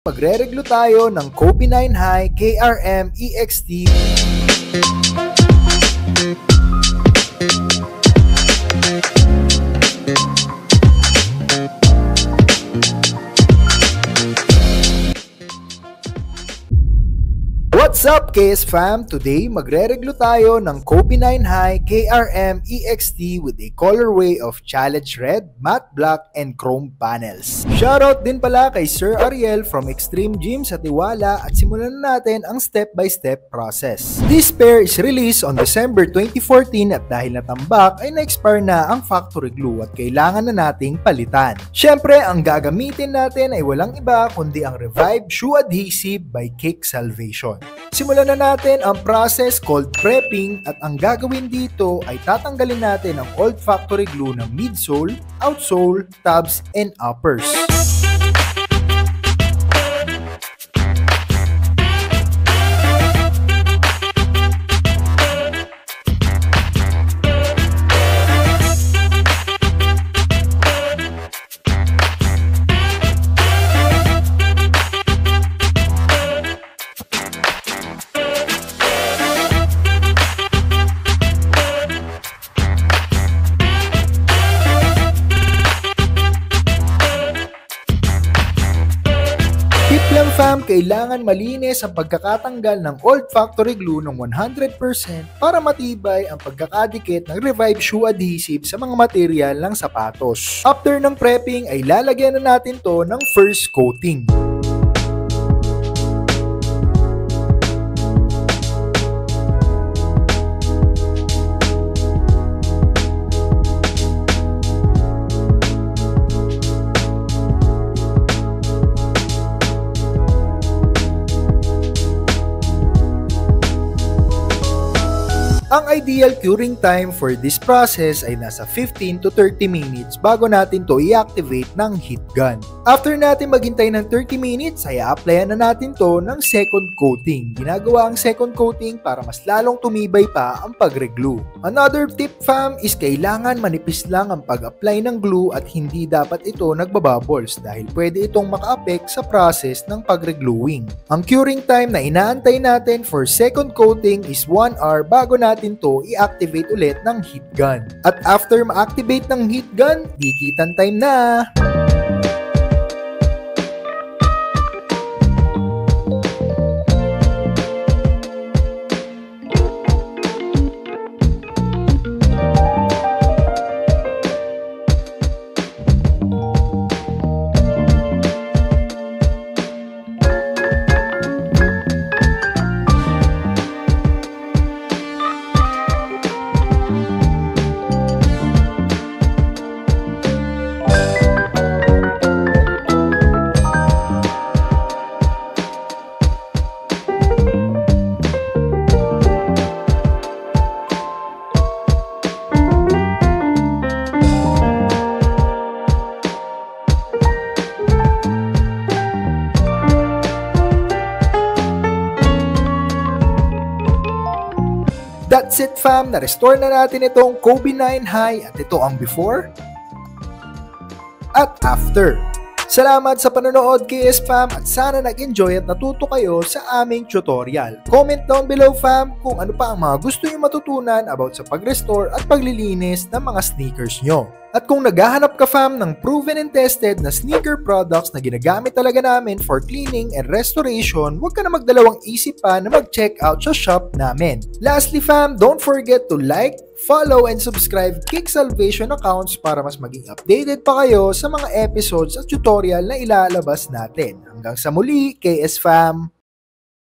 Magre-reglo tayo ng Kobe 9 High KRM EXT. What's up KS fam? Today magre-reglo tayo ng Kobe 9 High KRM EXT with a colorway of Challenge Red, Matte Black, and Chrome panels. Shoutout din pala kay Sir Ariel from Extreme Gym sa Tiwala at simulan na natin ang step-by-step process. This pair is released on December 2014 at dahil natambak ay na-expire na ang factory glue at kailangan na nating palitan. Syempre, ang gagamitin natin ay walang iba kundi ang Revive Shoe Adhesive by Kick Salvation. Simulan na natin ang process called prepping at ang gagawin dito ay tatanggalin natin ang old factory glue ng midsole, outsole, tabs, and uppers. Tip lang fam, kailangan malinis ang pagkakatanggal ng old factory glue ng 100% para matibay ang pagkakadikit ng Revive Shoe Adhesive sa mga material ng sapatos. After ng prepping ay lalagyan na natin to ng first coating. Ang ideal curing time for this process ay nasa 15 to 30 minutes bago natin to i-activate ng heat gun. After natin maghintay ng 30 minutes ay a-applyan na natin to ng second coating. Ginagawa ang second coating para mas lalong tumibay pa ang pag-reglue. Another tip fam is kailangan manipis lang ang pag-apply ng glue at hindi dapat ito nagbabubbles dahil pwede itong maka-affect sa process ng pag-regluing. Ang curing time na inaantay natin for second coating is 1 hour bago natin to i-activate ulit ng heat gun. At after ma-activate ng heat gun, dikitan time na! That's it fam, na-restore na natin itong Kobe 9 High at ito ang before at after. Salamat sa panonood KS fam at sana nag-enjoy at natuto kayo sa aming tutorial. Comment down below fam kung ano pa ang mga gusto nyo matutunan about sa pag-restore at paglilinis ng mga sneakers nyo. At kung naghahanap ka fam ng proven and tested na sneaker products na ginagamit talaga namin for cleaning and restoration, huwag ka na magdalawang isip pa na mag-check out sa shop namin. Lastly fam, don't forget to like, follow, and subscribe Kick Salvation accounts para mas maging updated pa kayo sa mga episodes at tutorial na ilalabas natin. Hanggang sa muli, KS fam!